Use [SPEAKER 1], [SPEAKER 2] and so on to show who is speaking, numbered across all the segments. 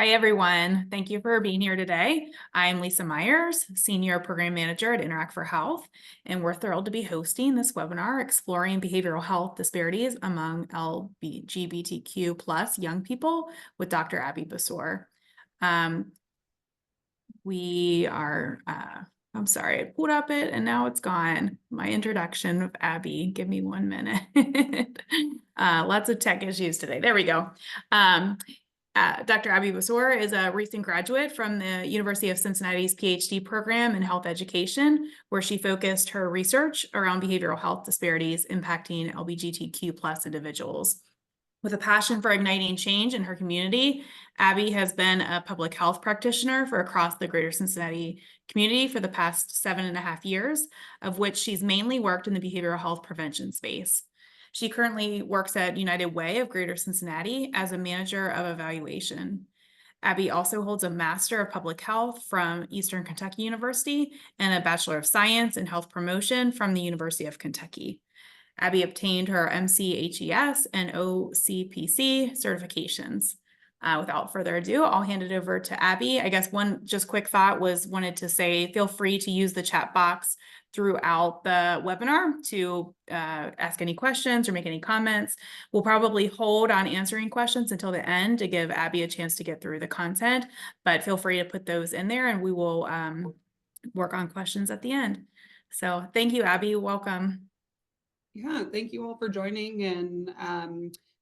[SPEAKER 1] Hi, everyone. Thank you for being here today. I'm Lisa Myers, Senior Program Manager at Interact for Health, and we're thrilled to be hosting this webinar, Exploring Behavioral Health Disparities Among LGBTQ plus Young People with Dr. Abby Bassour. I'm sorry, I pulled up it and now it's gone. My introduction of Abby, give me 1 minute. Lots of tech issues today. There we go. Dr. Abby Bassour is a recent graduate from the University of Cincinnati's PhD program in health education, where she focused her research around behavioral health disparities impacting LGBTQ plus individuals. With a passion for igniting change in her community, Abby has been a public health practitioner for across the greater Cincinnati community for the past 7.5 years, of which she's mainly worked in the behavioral health prevention space. She currently works at United Way of Greater Cincinnati as a manager of evaluation. Abby also holds a Master of Public Health from Eastern Kentucky University and a Bachelor of Science in Health Promotion from the University of Kentucky. Abby obtained her MCHES and OCPC certifications. Without further ado, I'll hand it over to Abby. I guess one just quick thought was wanted to say, feel free to use the chat box throughout the webinar to ask any questions or make any comments. We'll probably hold on answering questions until the end to give Abby a chance to get through the content, but feel free to put those in there and we will work on questions at the end. So thank you, Abby. Welcome.
[SPEAKER 2] Yeah, thank you all for joining, and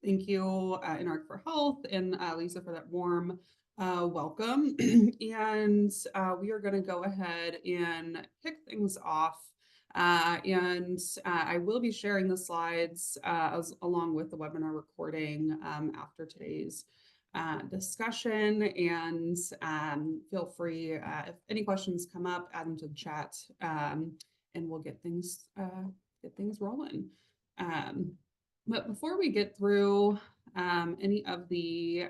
[SPEAKER 2] thank you, Interact for Health and Lisa for that warm welcome. And we are going to go ahead and kick things off. I will be sharing the slides along with the webinar recording after today's discussion. And feel free, if any questions come up, add them to the chat, and we'll get things rolling. But before we get through any of the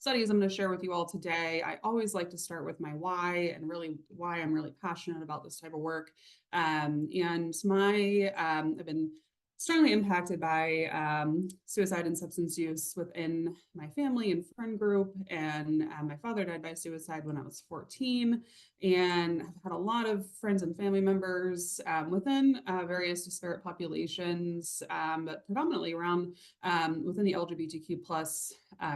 [SPEAKER 2] studies I'm going to share with you all today, I always like to start with my why and really why I'm really passionate about this type of work. I've been strongly impacted by suicide and substance use within my family and friend group. And my father died by suicide when I was 14. And I've had a lot of friends and family members within various disparate populations, but predominantly around within the LGBTQ plus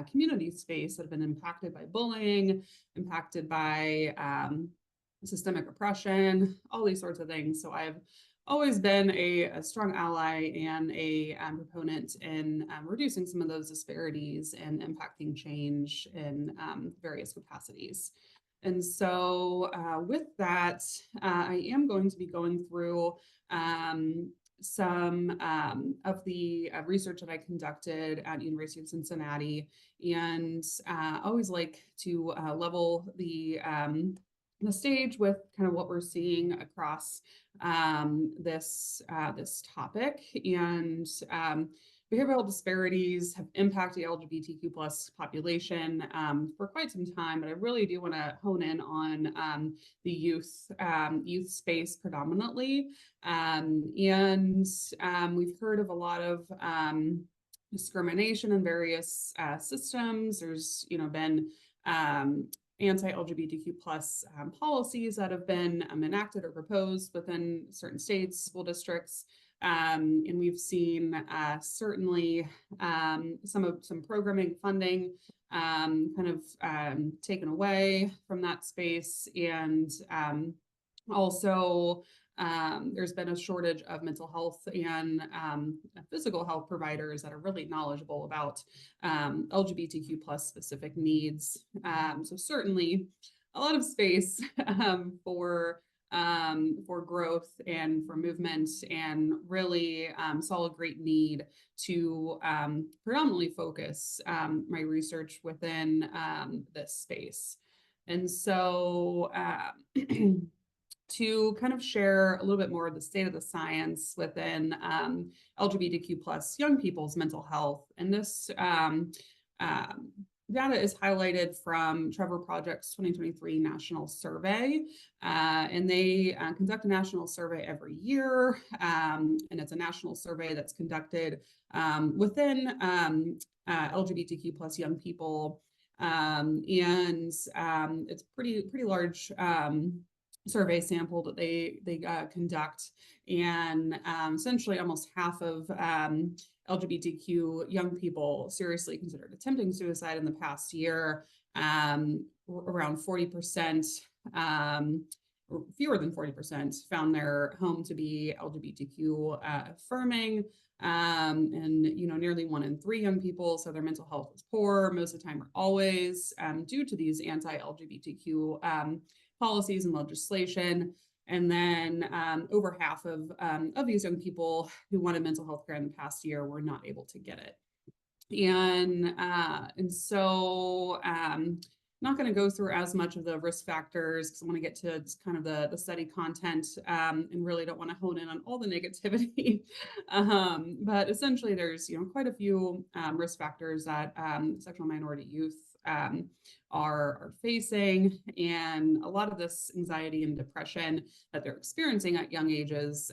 [SPEAKER 2] community space that have been impacted by bullying, impacted by systemic oppression, all these sorts of things. So I've always been a strong ally and a proponent in reducing some of those disparities and impacting change in various capacities. And so with that, I am going to be going through some of the research that I conducted at University of Cincinnati, and always like to level the stage with kind of what we're seeing across this topic. And behavioral disparities have impacted the LGBTQ plus population for quite some time, but I really do want to hone in on the youth space predominantly. We've heard of a lot of discrimination in various systems. There's been anti-LGBTQ plus policies that have been enacted or proposed within certain states, school districts. And we've seen certainly some programming funding kind of taken away from that space. And also there's been a shortage of mental health and physical health providers that are really knowledgeable about LGBTQ plus specific needs. So certainly a lot of space for growth and for movement, and really saw a great need to predominantly focus my research within this space. And so to kind of share a little bit more of the state of the science within LGBTQ plus young people's mental health. And this data is highlighted from Trevor Project's 2023 national survey. And they conduct a national survey every year. And it's a national survey that's conducted within LGBTQ plus young people It's pretty large survey sample that they conduct, and essentially almost half of LGBTQ young people seriously considered attempting suicide in the past year. Around 40%, fewer than 40%, found their home to be LGBTQ affirming. And nearly 1 in 3 young people said their mental health is poor most of the time or always, due to these anti-LGBTQ policies and legislation. And then over half of these young people who wanted mental health care in the past year were not able to get it. And so not going to go through as much of the risk factors because I want to get to kind of the study content, and really don't want to hone in on all the negativity. But essentially, there's quite a few risk factors that sexual minority youth are facing, and a lot of this anxiety and depression that they're experiencing at young ages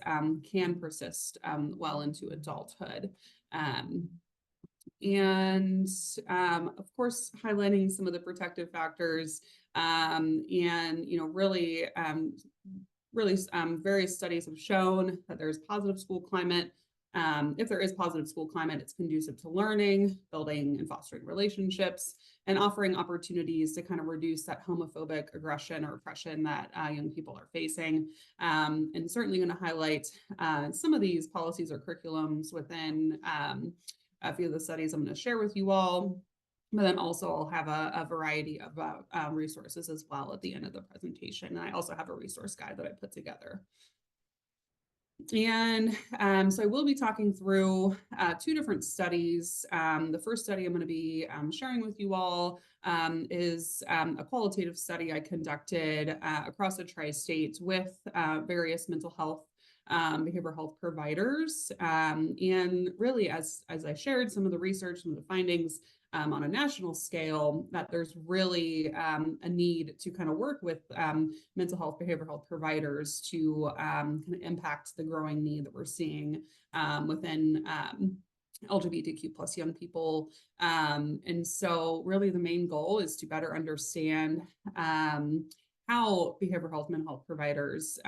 [SPEAKER 2] can persist well into adulthood. And of course, highlighting some of the protective factors, and various studies have shown that there's positive school climate. If there is positive school climate, it's conducive to learning, building and fostering relationships, and offering opportunities to kind of reduce that homophobic aggression or oppression that young people are facing. And certainly going to highlight some of these policies or curriculums within a few of the studies I'm going to share with you all, but then also I'll have a variety of resources as well at the end of the presentation. And I also have a resource guide that I put together. And so I will be talking through 2 different studies. The first study I'm going to be sharing with you all is a qualitative study I conducted across the tri-state with various mental health behavioral health providers. And really, as I shared some of the research, some of the findings on a national scale, that there's really a need to kind of work with mental health, behavioral health providers to kind of impact the growing need that we're seeing within LGBTQ plus young people. And so really the main goal is to better understand how behavioral health, mental health providers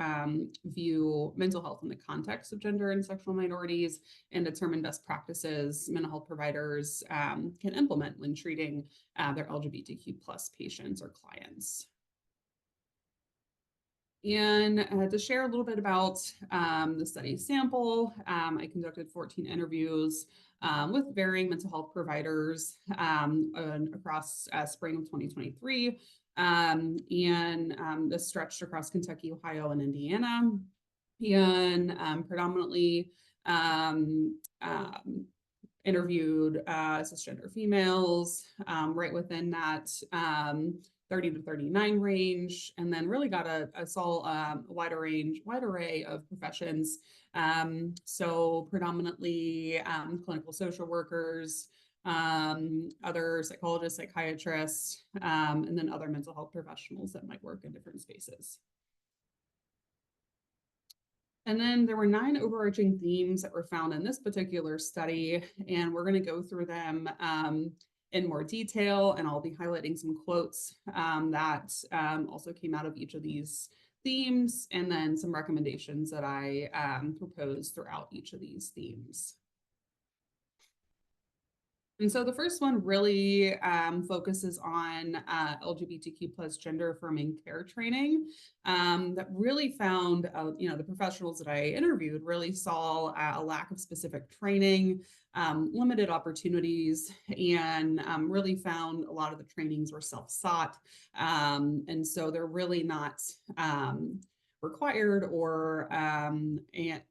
[SPEAKER 2] view mental health in the context of gender and sexual minorities, and determine best practices mental health providers can implement when treating their LGBTQ plus patients or clients. And to share a little bit about the study sample, I conducted 14 interviews with varying mental health providers across spring of 2023. This stretched across Kentucky, Ohio, and Indiana, and predominantly interviewed cisgender females right within that 30 to 39 range, and then really got saw a wide array of professions. So predominantly clinical social workers, other psychologists, psychiatrists, and then other mental health professionals that might work in different spaces. And then there were 9 overarching themes that were found in this particular study, and we're going to go through them in more detail, and I'll be highlighting some quotes that also came out of each of these themes, and then some recommendations that I proposed throughout each of these themes. And so the first one really focuses on LGBTQ plus gender affirming care training that really found, the professionals that I interviewed really saw a lack of specific training, limited opportunities, and really found a lot of the trainings were self-sought. And so they're really not required or and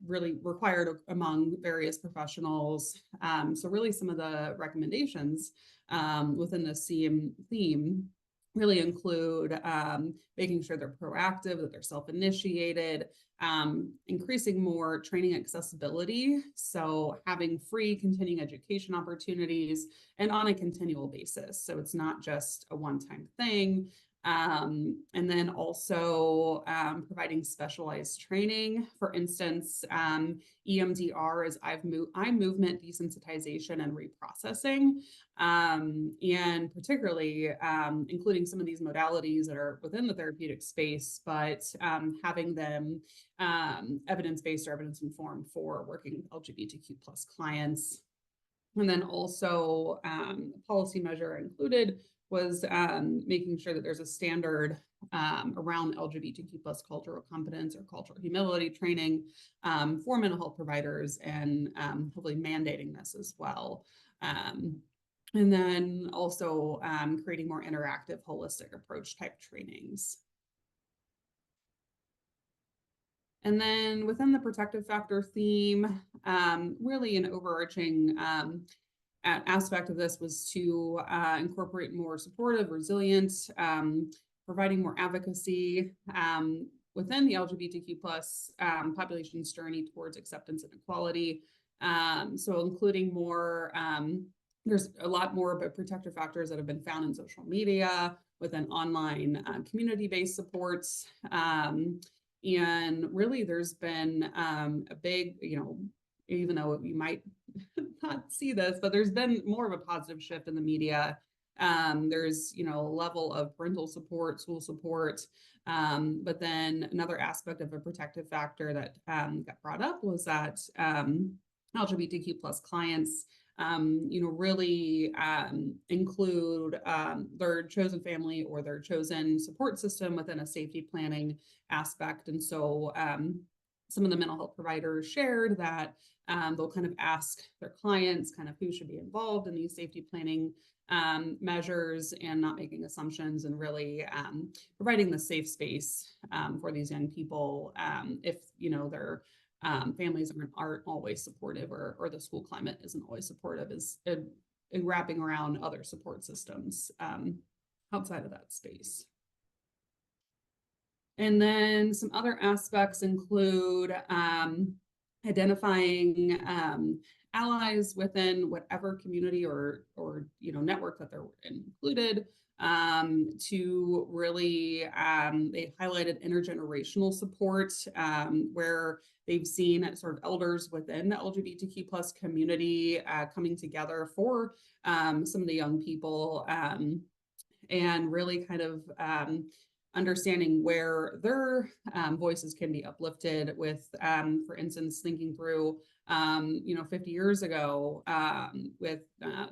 [SPEAKER 2] really required among various professionals. So really some of the recommendations within this theme really include making sure they're proactive, that they're self-initiated, increasing more training accessibility, so having free continuing education opportunities and on a continual basis. So it's not just a one-time thing. And then also providing specialized training. For instance, EMDR is eye movement desensitization and reprocessing, and particularly including some of these modalities that are within the therapeutic space, but having them evidence-based or evidence-informed for working with LGBTQ plus clients. And then also a policy measure included was making sure that there's a standard around LGBTQ plus cultural competence or cultural humility training for mental health providers, and hopefully mandating this as well. And then also creating more interactive, holistic approach type trainings. And then within the protective factor theme, really an overarching aspect of this was to incorporate more supportive, resilient, providing more advocacy within the LGBTQ plus population's journey towards acceptance and equality. So including more, there's a lot more about protective factors that have been found in social media, within online community-based supports. And really there's been a big, even though you might not see this, but there's been more of a positive shift in the media. There's, a level of parental support, school support. But then another aspect of a protective factor that got brought up was that LGBTQ plus clients, really include their chosen family or their chosen support system within a safety planning aspect. And so some of the mental health providers shared that they'll kind of ask their clients kind of who should be involved in these safety planning measures, and not making assumptions, and really providing the safe space for these young people if their families aren't always supportive, or the school climate isn't always supportive, is in wrapping around other support systems outside of that space. And then some other aspects include identifying allies within whatever community or network that they're included, to really they highlighted intergenerational support, where they've seen sort of elders within the LGBTQ plus community coming together for some of the young people, and really kind of understanding where their voices can be uplifted with, for instance, thinking through, 50 years ago with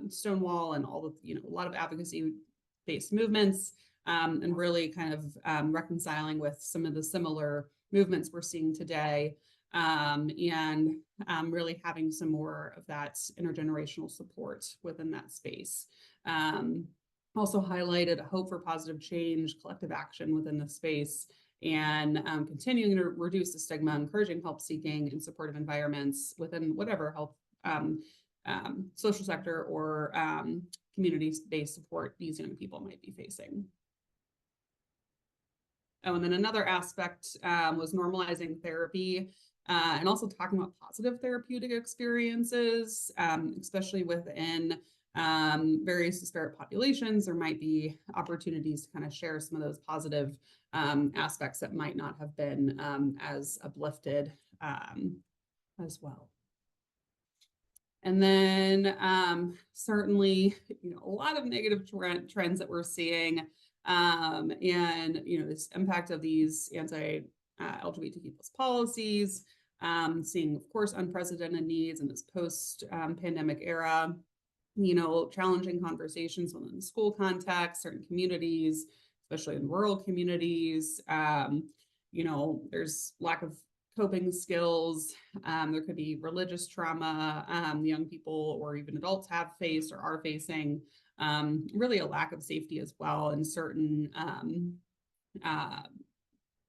[SPEAKER 2] Stonewall and all the, a lot of advocacy-based movements, and really kind of reconciling with some of the similar movements we're seeing today, and really having some more of that intergenerational support within that space. Also highlighted a hope for positive change, collective action within the space, and continuing to reduce the stigma, encouraging help seeking and supportive environments within whatever health, social sector or community-based support these young people might be facing. Oh, and then another aspect was normalizing therapy, and also talking about positive therapeutic experiences, especially within various disparate populations. There might be opportunities to kind of share some of those positive aspects that might not have been as uplifted as well. And then certainly, a lot of negative trends that we're seeing, and this impact of these anti-LGBTQ plus policies, seeing, of course, unprecedented needs in this post-pandemic era. Challenging conversations within the school context, certain communities, especially in rural communities. There's lack of coping skills. There could be religious trauma young people or even adults have faced or are facing. Really a lack of safety as well in certain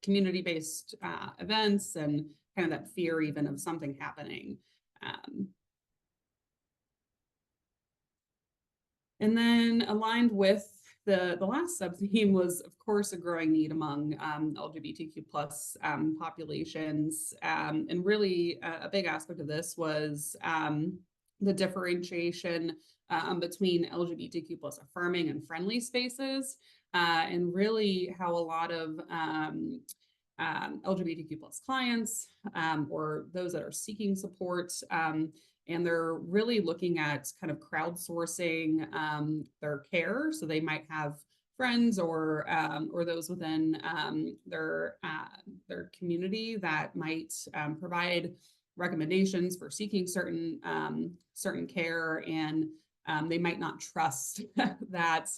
[SPEAKER 2] community-based events, and kind of that fear even of something happening. And then aligned with the last sub-theme was, of course, a growing need among LGBTQ plus populations. And really a big aspect of this was the differentiation between LGBTQ plus affirming and friendly spaces. and really how a lot of LGBTQ plus clients or those that are seeking support. And they're really looking at kind of crowdsourcing their care. So they might have friends or those within their community that might provide recommendations for seeking certain care, and they might not trust that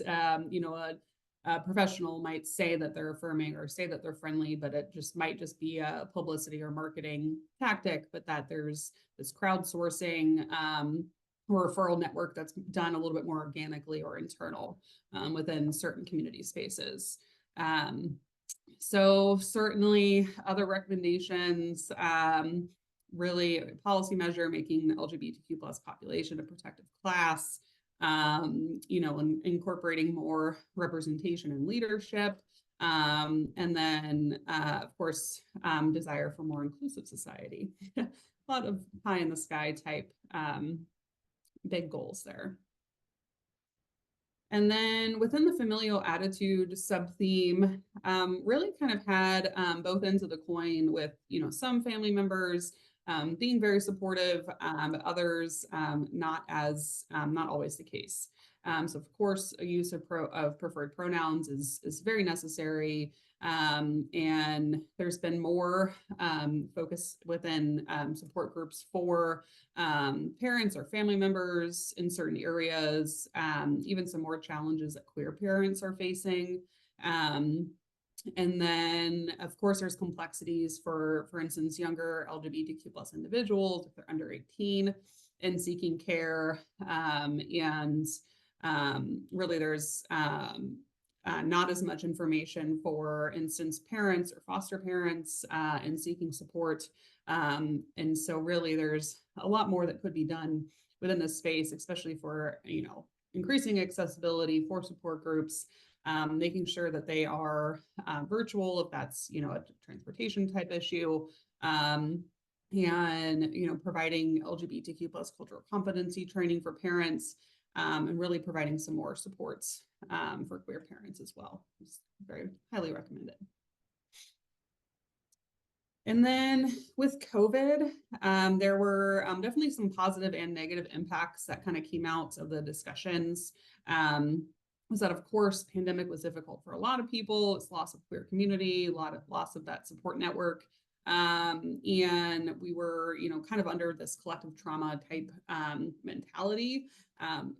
[SPEAKER 2] a professional might say that they're affirming or say that they're friendly, but it just might just be a publicity or marketing tactic, but that there's this crowdsourcing or referral network that's done a little bit more organically or internal within certain community spaces. So certainly other recommendations, really a policy measure, making the LGBTQ plus population a protected class, and incorporating more representation and leadership. And then, of course, desire for more inclusive society. A lot of pie in the sky type big goals there. And then within the familial attitude sub-theme, really kind of had both ends of the coin with, some family members being very supportive, but others not always the case. So of course, a use of preferred pronouns is very necessary. And there's been more focus within support groups for parents or family members in certain areas, even some more challenges that queer parents are facing. And then, of course, there's complexities for instance, younger LGBTQ plus individuals, if they're under 18 and seeking care. And really there's not as much information for instance, parents or foster parents and seeking support. And so really there's a lot more that could be done within this space, especially for, increasing accessibility for support groups, making sure that they are virtual if that's, a transportation type issue, and, providing LGBTQ plus cultural competency training for parents, and really providing some more supports for queer parents as well. It's very highly recommended. And then with COVID, there were definitely some positive and negative impacts that kind of came out of the discussions. Was that, of course, pandemic was difficult for a lot of people. It's loss of queer community, a lot of loss of that support network. And we were, kind of under this collective trauma type mentality,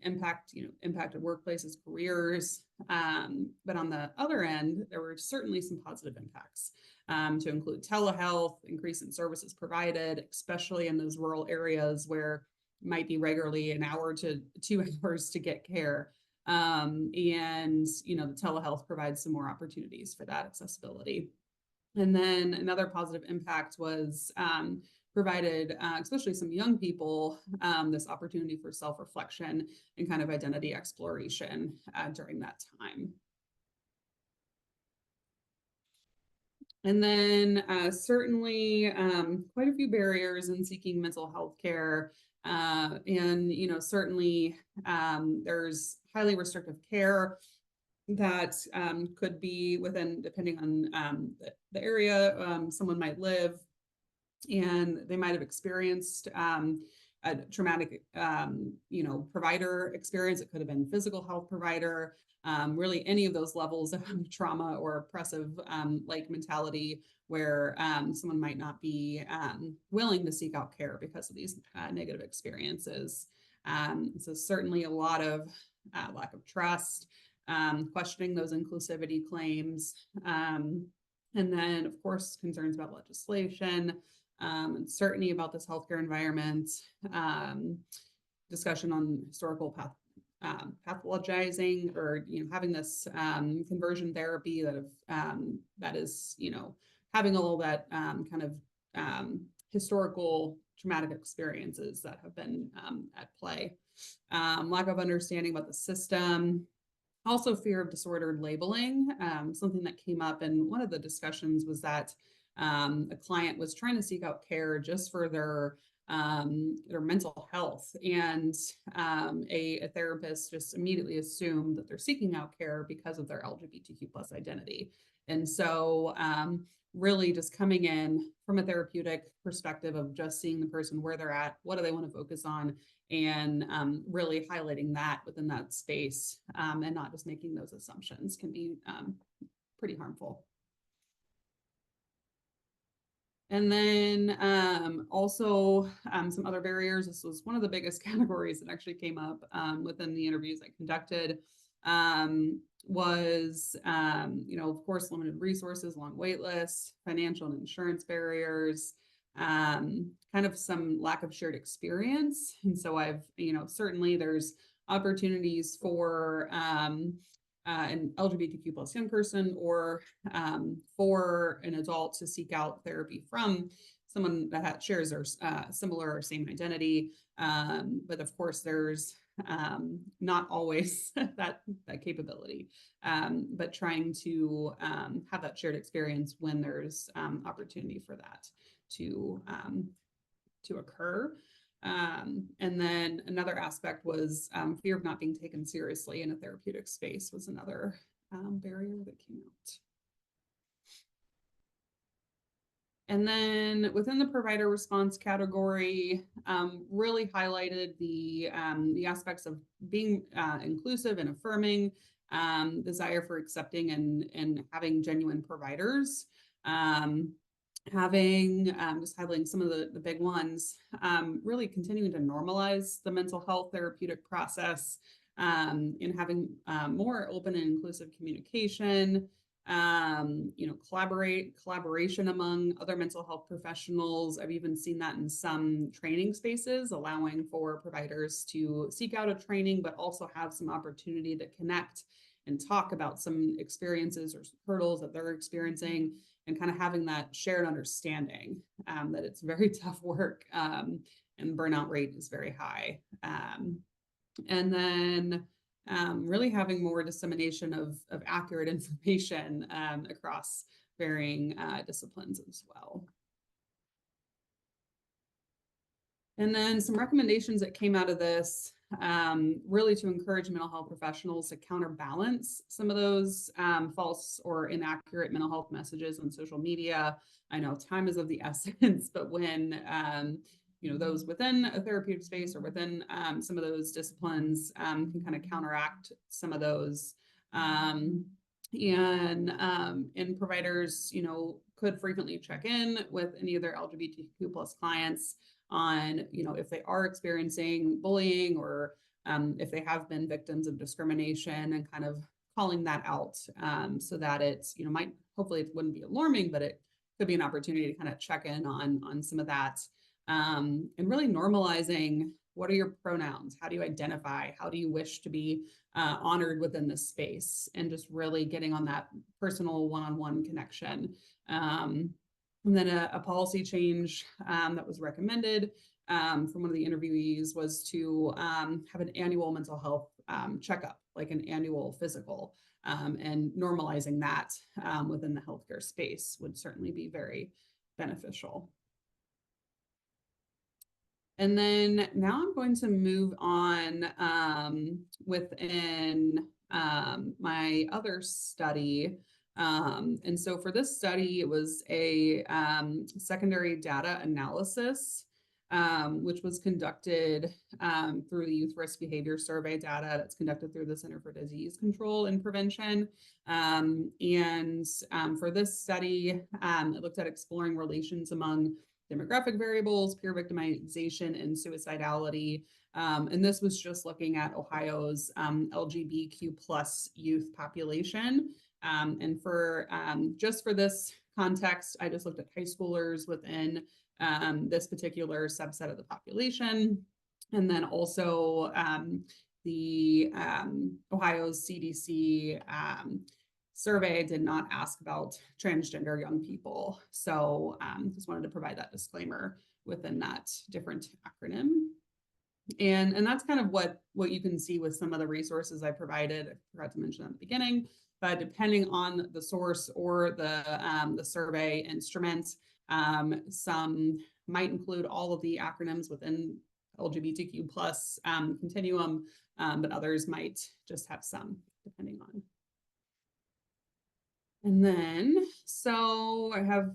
[SPEAKER 2] impacted workplaces, careers. But on the other end, there were certainly some positive impacts. To include telehealth, increase in services provided, especially in those rural areas where it might be regularly an hour to 2 hours to get care. And, the telehealth provides some more opportunities for that accessibility. And then another positive impact was provided, especially some young people, this opportunity for self-reflection and kind of identity exploration during that time. And then certainly quite a few barriers in seeking mental health care. And, certainly there's highly restrictive care that could be within, depending on the area someone might live, and they might have experienced a traumatic, provider experience. It could have been physical health provider, really any of those levels of trauma or oppressive like mentality where someone might not be willing to seek out care because of these negative experiences. So certainly a lot of lack of trust, questioning those inclusivity claims, and then of course concerns about legislation, uncertainty about this healthcare environment, discussion on historical pathologizing or having this conversion therapy that is having all that kind of historical traumatic experiences that have been at play, lack of understanding about the system. Also, fear of disordered labeling. Something that came up in one of the discussions was that a client was trying to seek out care just for their or mental health. And a therapist just immediately assumed that they're seeking out care because of their LGBTQ plus identity. And so really just coming in from a therapeutic perspective of just seeing the person where they're at, what do they want to focus on, and really highlighting that within that space, and not just making those assumptions can be pretty harmful. And then also some other barriers. This was one of the biggest categories that actually came up within the interviews I conducted. Was, of course, limited resources, long wait lists, financial and insurance barriers, kind of some lack of shared experience. And so certainly there's opportunities for an LGBTQ plus young person or for an adult to seek out therapy from someone that shares their similar or same identity. But of course, there's not always that capability, but trying to have that shared experience when there's opportunity for that to occur. And then another aspect was fear of not being taken seriously in a therapeutic space was another barrier that came out. And then within the provider response category, really highlighted the aspects of being inclusive and affirming, desire for accepting and having genuine providers. Having just highlighting some of the big ones, really continuing to normalize the mental health therapeutic process, and having more open and inclusive communication, collaboration among other mental health professionals. I've even seen that in some training spaces, allowing for providers to seek out a training, but also have some opportunity to connect and talk about some experiences or hurdles that they're experiencing, and kind of having that shared understanding that it's very tough work, and burnout rate is very high. And then really having more dissemination of accurate information across varying disciplines as well. And then some recommendations that came out of this, really to encourage mental health professionals to counterbalance some of those false or inaccurate mental health messages on social media. I know time is of the essence, but when those within a therapeutic space or within some of those disciplines can kind of counteract some of those. And providers, could frequently check in with any of their LGBTQ plus clients on, if they are experiencing bullying or if they have been victims of discrimination, and kind of calling that out, so that it's, hopefully it wouldn't be alarming, but it could be an opportunity to kind of check in on some of that, and really normalizing, what are your pronouns? How do you identify? How do you wish to be honored within this space? And just really getting on that personal one-on-one connection. And then a policy change that was recommended from one of the interviewees was to have an annual mental health checkup, like an annual physical, and normalizing that within the healthcare space would certainly be very beneficial. And then now I'm going to move on within my other study. And so for this study, it was a secondary data analysis, which was conducted through the Youth Risk Behavior Survey data that's conducted through the Center for Disease Control and Prevention. For this study, it looked at exploring relations among demographic variables, peer victimization, and suicidality. And this was just looking at Ohio's LGBTQ plus youth population. And for just for this context, I just looked at high schoolers within this particular subset of the population. And then also the Ohio's CDC survey did not ask about transgender young people. So just wanted to provide that disclaimer within that different acronym. And that's kind of what you can see with some of the resources I provided. I forgot to mention at the beginning, but depending on the source or the survey instrument, some might include all of the acronyms within LGBTQ plus continuum, but others might just have some, depending on. And then, so I have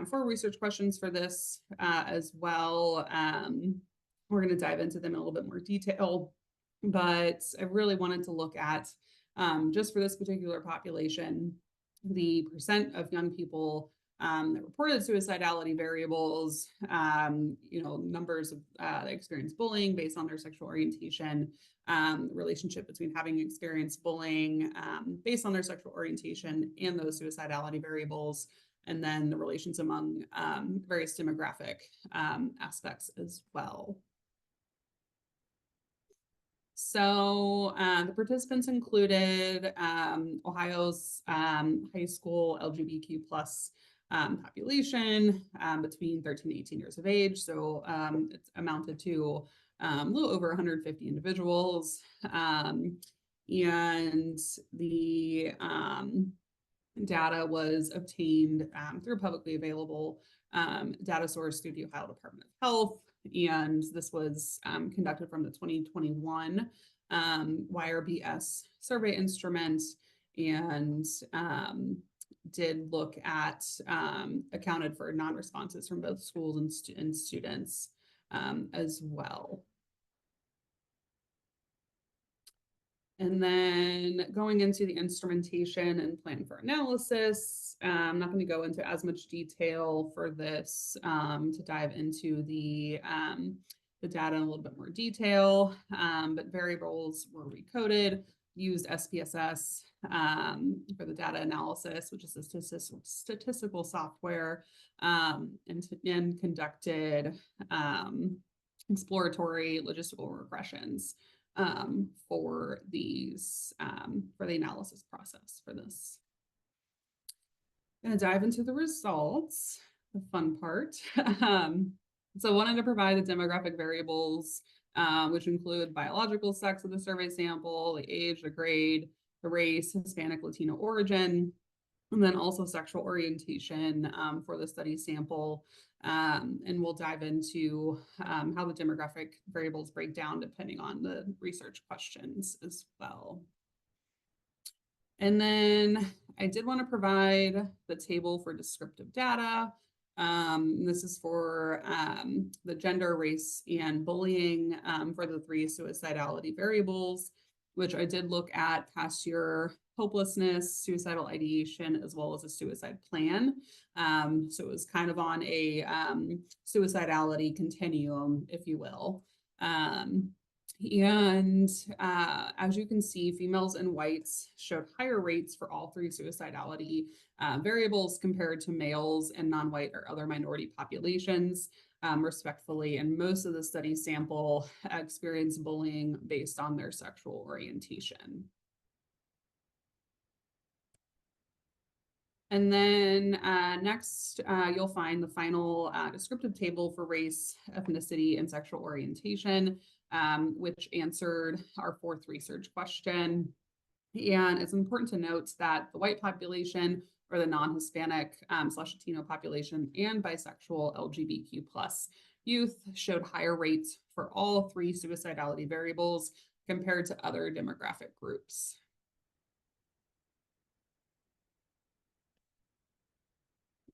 [SPEAKER 2] 4 research questions for this as well. We're going to dive into them in a little bit more detail, but I really wanted to look at, just for this particular population, the percent of young people that reported suicidality variables, numbers of that experience bullying based on their sexual orientation, the relationship between having experienced bullying based on their sexual orientation and those suicidality variables, and then the relations among various demographic aspects as well. So the participants included Ohio's high school LGBTQ plus population between 13 and 18 years of age. So it's amounted to a little over 150 individuals. And the data was obtained through publicly available data source through the Ohio Department of Health. And this was conducted from the 2021 YRBS survey instrument, and did look at, accounted for non-responses from both schools and students as well. And then going into the instrumentation and plan for analysis, I'm not going to go into as much detail for this to dive into the data in a little bit more detail, but variables were recoded, used SPSS for the data analysis, which is a statistical software, and conducted exploratory logistical regressions for these, for the analysis process for this. I'm going to dive into the results, the fun part. So I wanted to provide the demographic variables, which include biological sex of the survey sample, the age, the grade, the race, Hispanic, Latino origin, and then also sexual orientation for the study sample. And we'll dive into how the demographic variables break down depending on the research questions as well. And then I did want to provide the table for descriptive data. This is for the gender, race, and bullying for the 3 suicidality variables, which I did look at past year hopelessness, suicidal ideation, as well as a suicide plan. So it was kind of on a suicidality continuum, if you will. As you can see, females and whites showed higher rates for all 3 suicidality variables compared to males and non-white or other minority populations, respectively. And most of the study sample experienced bullying based on their sexual orientation. And then next, you'll find the final descriptive table for race, ethnicity, and sexual orientation, which answered our 4th research question. And it's important to note that the white population, or the non-Hispanic / Latino population, and bisexual LGBTQ plus youth showed higher rates for all 3 suicidality variables compared to other demographic groups.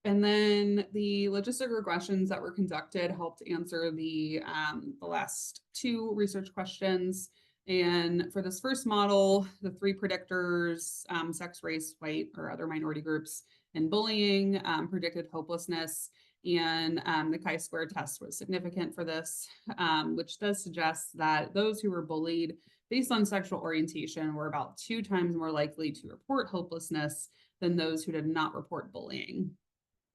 [SPEAKER 2] And then the logistic regressions that were conducted helped answer the last 2 research questions. And for this first model, the 3 predictors, sex, race, white, or other minority groups, and bullying predicted hopelessness. And the chi-square test was significant for this, which does suggest that those who were bullied based on sexual orientation were about 2 times more likely to report hopelessness than those who did not report bullying.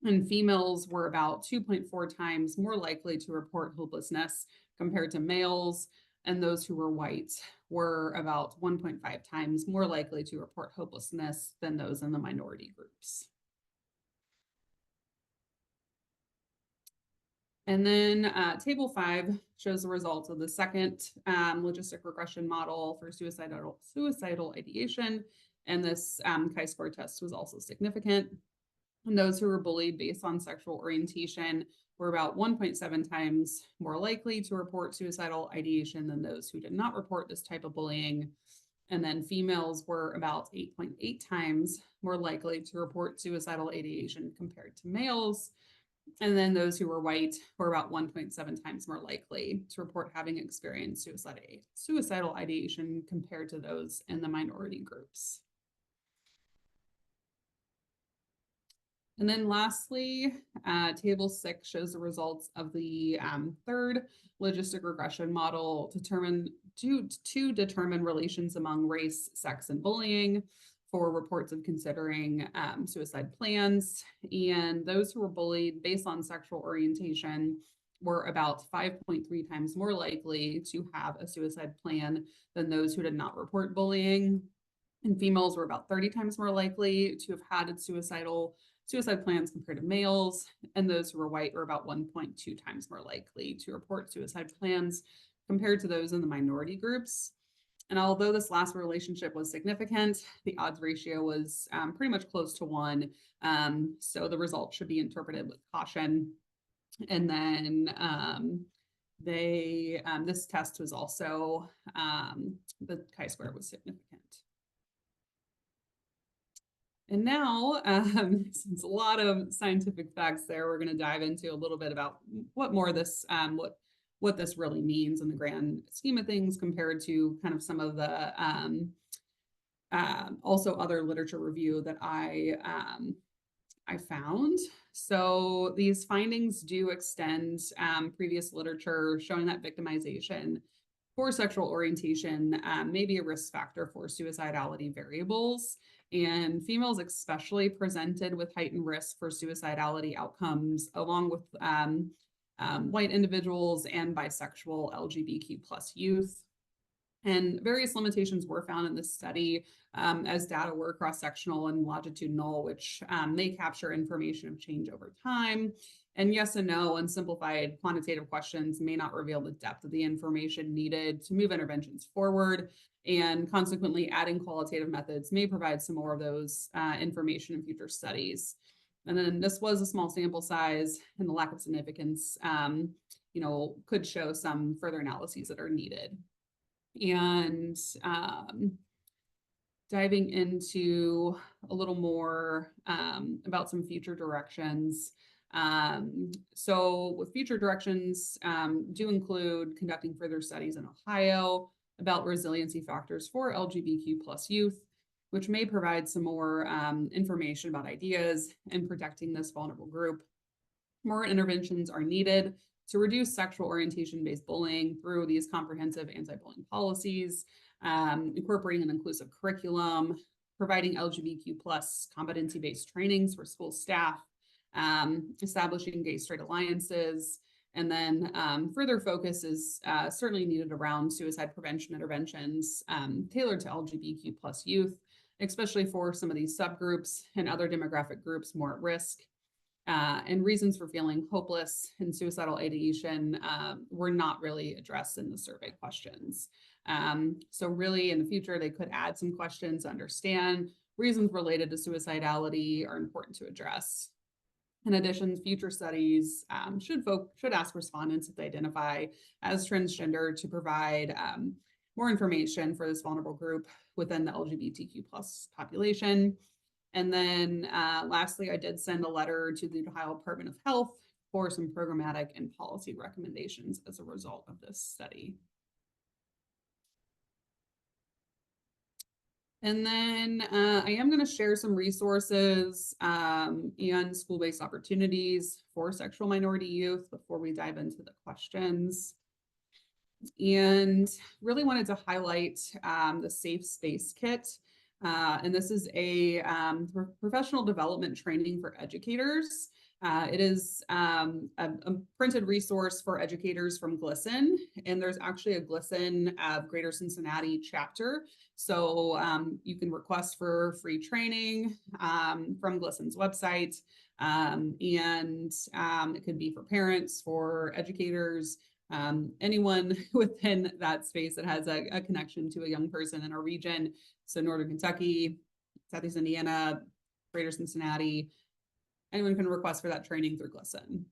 [SPEAKER 2] And females were about 2.4 times more likely to report hopelessness compared to males, and those who were white were about 1.5 times more likely to report hopelessness than those in the minority groups. And then table 5 shows the results of the second logistic regression model for suicidal ideation. And this chi-square test was also significant. And those who were bullied based on sexual orientation were about 1.7 times more likely to report suicidal ideation than those who did not report this type of bullying. And then females were about 8.8 times more likely to report suicidal ideation compared to males. And then those who were white were about 1.7 times more likely to report having experienced suicidal ideation compared to those in the minority groups. And then lastly, table 6 shows the results of the third logistic regression model to determine relations among race, sex, and bullying for reports of considering suicide plans. And those who were bullied based on sexual orientation were about 5.3 times more likely to have a suicide plan than those who did not report bullying. And females were about 30 times more likely to have had suicide plans compared to males, and those who were white were about 1.2 times more likely to report suicide plans compared to those in the minority groups. And although this last relationship was significant, the odds ratio was pretty much close to 1. So the results should be interpreted with caution. And then this test was also, the chi-square was significant. And now, since a lot of scientific facts there, we're going to dive into a little bit about what more this, what this really means in the grand scheme of things compared to kind of some of the also other literature review that I found. So these findings do extend previous literature showing that victimization for sexual orientation may be a risk factor for suicidality variables. And females especially presented with heightened risk for suicidality outcomes, along with white individuals and bisexual LGBTQ plus youth. And various limitations were found in this study as data were cross-sectional and longitudinal, which may capture information of change over time. And yes and no, unsimplified quantitative questions may not reveal the depth of the information needed to move interventions forward. And consequently, adding qualitative methods may provide some more of those information in future studies. And then this was a small sample size, and the lack of significance, could show some further analyses that are needed. And diving into a little more about some future directions. So with future directions do include conducting further studies in Ohio about resiliency factors for LGBTQ plus youth, which may provide some more information about ideas and protecting this vulnerable group. More interventions are needed to reduce sexual orientation-based bullying through these comprehensive anti-bullying policies, incorporating an inclusive curriculum, providing LGBTQ plus competency-based trainings for school staff, establishing gay-straight alliances, and then further focus is certainly needed around suicide prevention interventions tailored to LGBTQ plus youth, especially for some of these subgroups and other demographic groups more at risk. And reasons for feeling hopeless and suicidal ideation were not really addressed in the survey questions. So really in the future, they could add some questions to understand reasons related to suicidality are important to address. In addition, future studies should ask respondents if they identify as transgender to provide more information for this vulnerable group within the LGBTQ plus population. And then lastly, I did send a letter to the Ohio Department of Health for some programmatic and policy recommendations as a result of this study. And then I am going to share some resources and school-based opportunities for sexual minority youth before we dive into the questions. And really wanted to highlight the Safe Space Kit. And this is a professional development training for educators. It is a printed resource for educators from GLSEN, and there's actually a GLSEN Greater Cincinnati chapter. So you can request for free training from GLSEN's website, and it could be for parents, for educators, anyone within that space that has a connection to a young person in our region. So Northern Kentucky, Southeast Indiana, Greater Cincinnati, anyone can request for that training through GLSEN.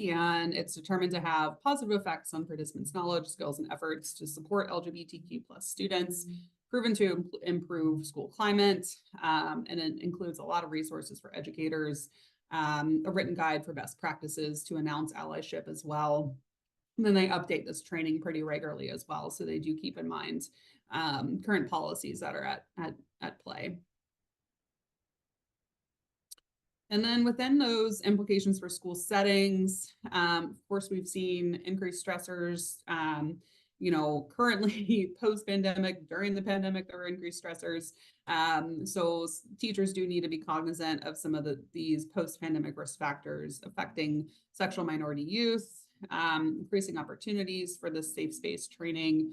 [SPEAKER 2] and it's determined to have positive effects on participants' knowledge, skills, and efforts to support LGBTQ plus students, proven to improve school climate, and it includes a lot of resources for educators, a written guide for best practices to announce allyship as well. And then they update this training pretty regularly as well, so they do keep in mind current policies that are at play. And then within those implications for school settings, of course, we've seen increased stressors. Currently post-pandemic, during the pandemic, there were increased stressors. So teachers do need to be cognizant of some of these post-pandemic risk factors affecting sexual minority youth, increasing opportunities for the safe space training,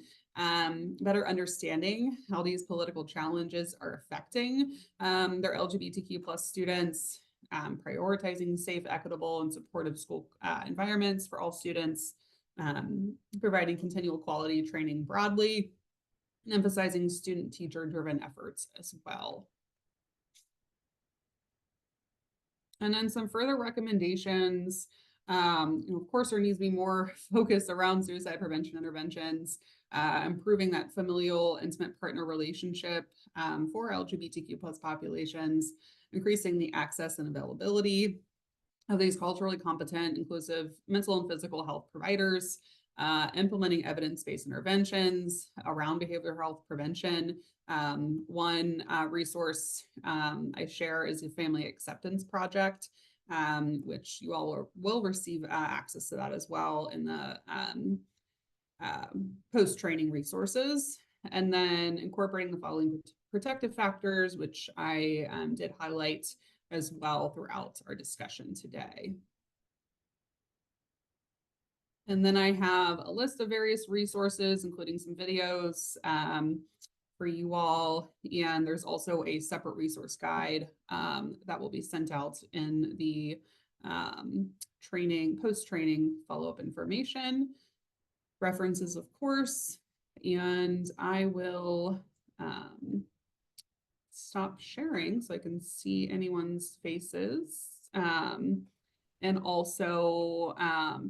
[SPEAKER 2] better understanding how these political challenges are affecting their LGBTQ plus students, prioritizing safe, equitable, and supportive school environments for all students, providing continual quality training broadly, and emphasizing student teacher-driven efforts as well. And then some further recommendations. Of course, there needs to be more focus around suicide prevention interventions, improving that familial, intimate partner relationship for LGBTQ plus populations, increasing the access and availability of these culturally competent, inclusive mental and physical health providers, implementing evidence-based interventions around behavioral health prevention. One resource I share is a family acceptance project, which you all will receive access to that as well in the post-training resources. And then incorporating the following protective factors, which I did highlight as well throughout our discussion today. And then I have a list of various resources, including some videos for you all. And there's also a separate resource guide that will be sent out in the post-training follow-up information. References, of course, and I will stop sharing so I can see anyone's faces, and also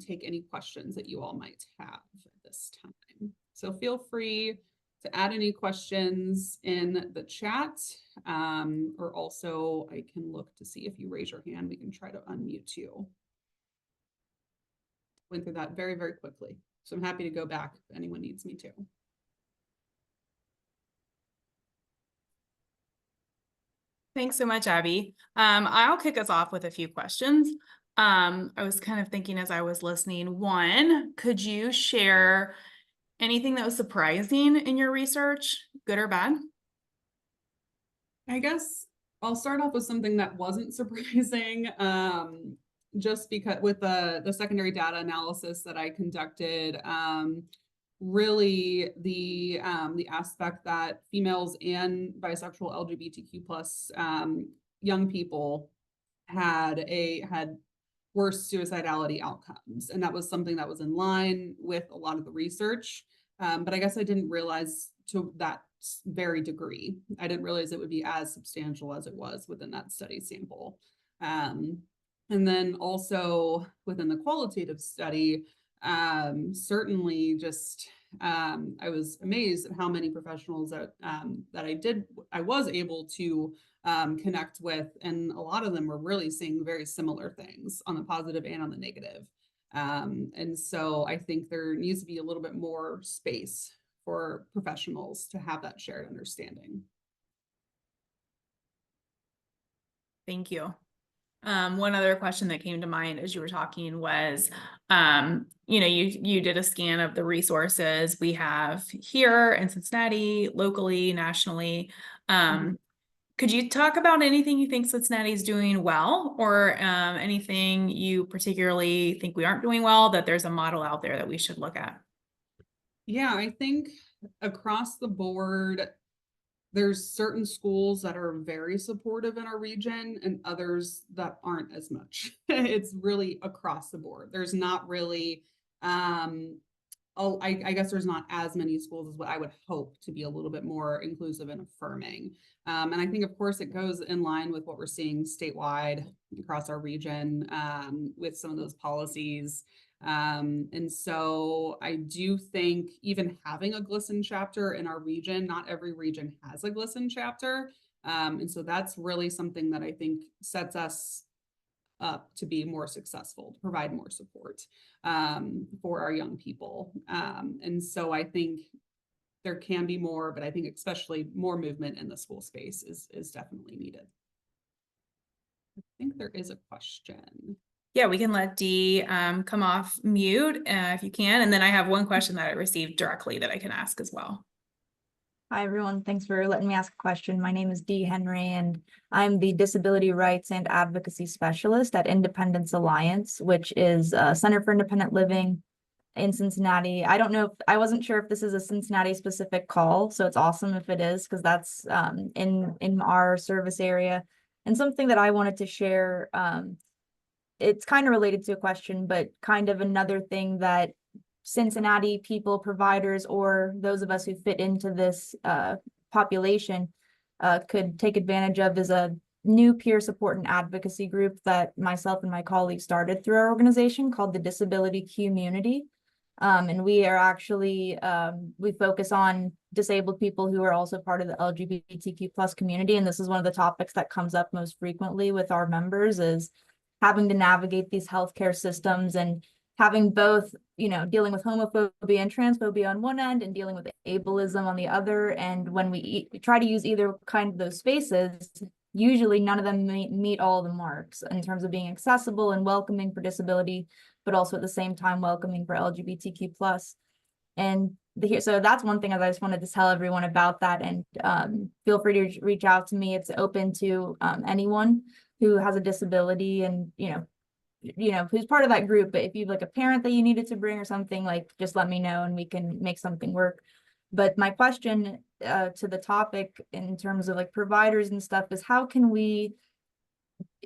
[SPEAKER 2] take any questions that you all might have at this time. So feel free to add any questions in the chat, or also I can look to see if you raise your hand, we can try to unmute you. Went through that very, very quickly. So I'm happy to go back if anyone needs me to.
[SPEAKER 1] Thanks so much, Abby. I'll kick us off with a few questions. I was kind of thinking as I was listening, one, could you share anything that was surprising in your research, good or bad?
[SPEAKER 2] I guess I'll start off with something that wasn't surprising. Just because with the secondary data analysis that I conducted, really the aspect that females and bisexual LGBTQ plus young people had worse suicidality outcomes, and that was something that was in line with a lot of the research. But I guess I didn't realize to that very degree. I didn't realize it would be as substantial as it was within that study sample. And then also within the qualitative study, certainly just I was amazed at how many professionals that I was able to connect with, and a lot of them were really seeing very similar things on the positive and on the negative. And so I think there needs to be a little bit more space for professionals to have that shared understanding.
[SPEAKER 1] Thank you. One other question that came to mind as you were talking was, you did a scan of the resources we have here in Cincinnati, locally, nationally. Could you talk about anything you think Cincinnati is doing well, or anything you particularly think we aren't doing well, that there's a model out there that we should look at?
[SPEAKER 2] Yeah, I think across the board, there's certain schools that are very supportive in our region and others that aren't as much. It's really across the board. There's not really I guess there's not as many schools as what I would hope to be a little bit more inclusive and affirming. And I think, of course, it goes in line with what we're seeing statewide across our region with some of those policies. And so I do think even having a GLSEN chapter in our region, not every region has a GLSEN chapter. And so that's really something that I think sets us up to be more successful, to provide more support for our young people. And so I think there can be more, but I think especially more movement in the school space is definitely needed. I think there is a question.
[SPEAKER 1] Yeah, we can let Dee come off mute if you can. And then I have one question that I received directly that I can ask as well.
[SPEAKER 3] Hi, everyone. Thanks for letting me ask a question. My name is Dee Henry, and I'm the Disability Rights and Advocacy Specialist at Independence Alliance, which is a Center for Independent Living in Cincinnati. I don't know if I wasn't sure if this is a Cincinnati specific call, so it's awesome if it is, because that's in our service area. And something that I wanted to share, it's kind of related to a question, but kind of another thing that Cincinnati people, providers, or those of us who fit into this population could take advantage of is a new peer support and advocacy group that myself and my colleagues started through our organization called the Disability Community. And we are actually, we focus on disabled people who are also part of the LGBTQ plus community. And this is one of the topics that comes up most frequently with our members, is having to navigate these healthcare systems and having both, dealing with homophobia and transphobia on one end and dealing with ableism on the other. And when we try to use either kind of those spaces, usually none of them meet all the marks in terms of being accessible and welcoming for disability, but also at the same time welcoming for LGBTQ plus. And so that's one thing I just wanted to tell everyone about that. And feel free to reach out to me. It's open to anyone who has a disability and, who's part of that group. But if you've like a parent that you needed to bring or something, like, just let me know and we can make something work. But my question to the topic in terms of like providers and stuff is, how can we,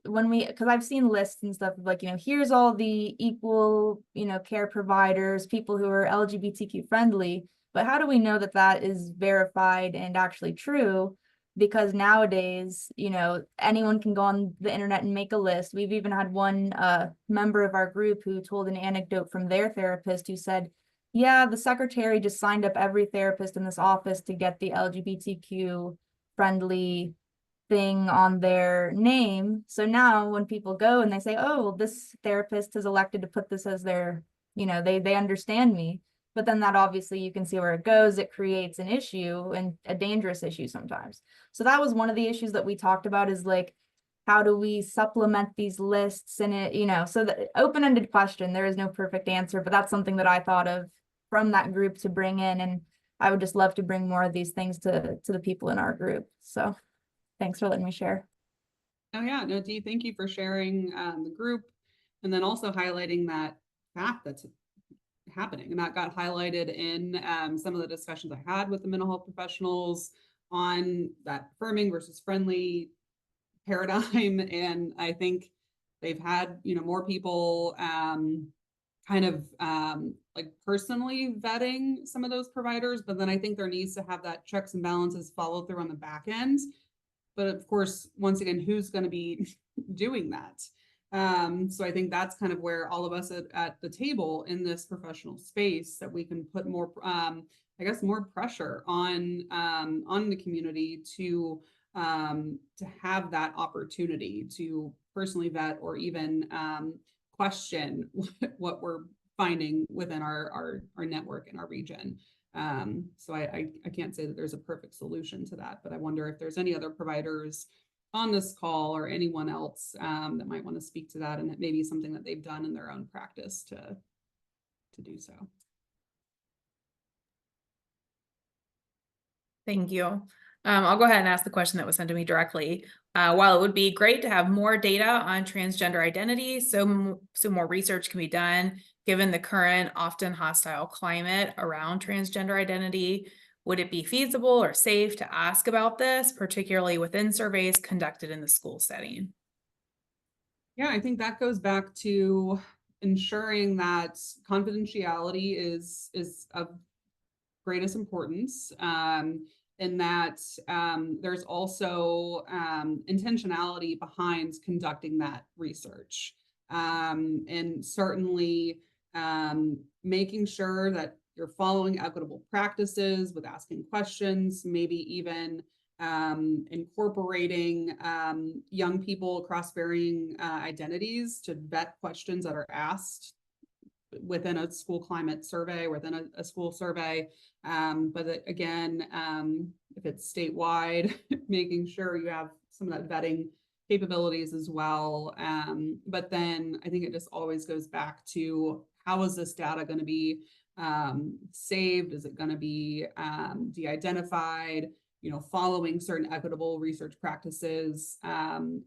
[SPEAKER 3] because I've seen lists and stuff of like, here's all the equal, care providers, people who are LGBTQ friendly, but how do we know that that is verified and actually true? Because nowadays, anyone can go on the internet and make a list. We've even had one member of our group who told an anecdote from their therapist who said, yeah, the secretary just signed up every therapist in this office to get the LGBTQ friendly thing on their name. So now when people go and they say, oh, well, this therapist has elected to put this as their, they understand me. But then that obviously you can see where it goes. It creates an issue, and a dangerous issue sometimes. So that was one of the issues that we talked about, is like, how do we supplement these lists? And it, so the open-ended question, there is no perfect answer, but that's something that I thought of from that group to bring in. And I would just love to bring more of these things to the people in our group. So thanks for letting me share.
[SPEAKER 2] Oh yeah, no, Dee, thank you for sharing the group, and then also highlighting that fact that's happening. And that got highlighted in some of the discussions I had with the mental health professionals on that affirming versus friendly paradigm. And I think they've had, more people kind of like personally vetting some of those providers, but then I think there needs to have that checks and balances follow through on the back end. But of course, once again, who's going to be doing that? So I think that's kind of where all of us at the table in this professional space, that we can put more, more pressure on the community to have that opportunity to personally vet or even question what we're finding within our network in our region. So I can't say that there's a perfect solution to that, but I wonder if there's any other providers on this call or anyone else that might want to speak to that, and it may be something that they've done in their own practice to do so.
[SPEAKER 1] Thank you. I'll go ahead and ask the question that was sent to me directly. While it would be great to have more data on transgender identity, so more research can be done, given the current often hostile climate around transgender identity, would it be feasible or safe to ask about this, particularly within surveys conducted in the school setting?
[SPEAKER 2] Yeah, I think that goes back to ensuring that confidentiality is of greatest importance, and that there's also intentionality behind conducting that research. And certainly making sure that you're following equitable practices with asking questions, maybe even incorporating young people across varying identities to vet questions that are asked within a school climate survey, within a school survey. But again, if it's statewide, making sure you have some of that vetting capabilities as well. But then I think it just always goes back to, how is this data going to be saved? Is it going to be de-identified? Following certain equitable research practices, and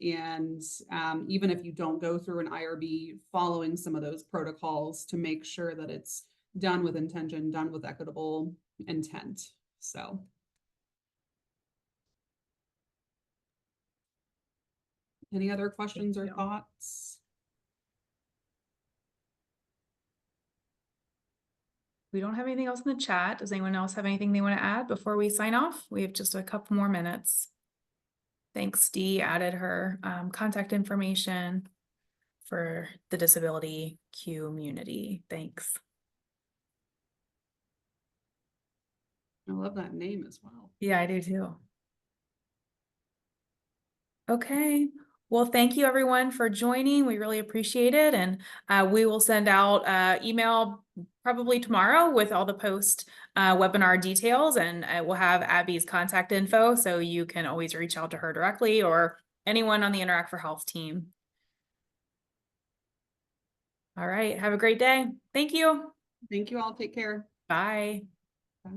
[SPEAKER 2] even if you don't go through an IRB, following some of those protocols to make sure that it's done with intention, done with equitable intent. So. Any other questions or thoughts?
[SPEAKER 1] We don't have anything else in the chat. Does anyone else have anything they want to add before we sign off? We have just a couple more minutes. Thanks, Dee added her contact information for the disability community. Thanks.
[SPEAKER 2] I love that name as well.
[SPEAKER 1] Yeah, I do too. Okay. Well, thank you everyone for joining. We really appreciate it. And we will send out email probably tomorrow with all the post webinar details, and we'll have Abby's contact info, so you can always reach out to her directly or anyone on the Interact for Health team. All right. Have a great day. Thank you.
[SPEAKER 2] Thank you all. Take care.
[SPEAKER 1] Bye.
[SPEAKER 2] Bye.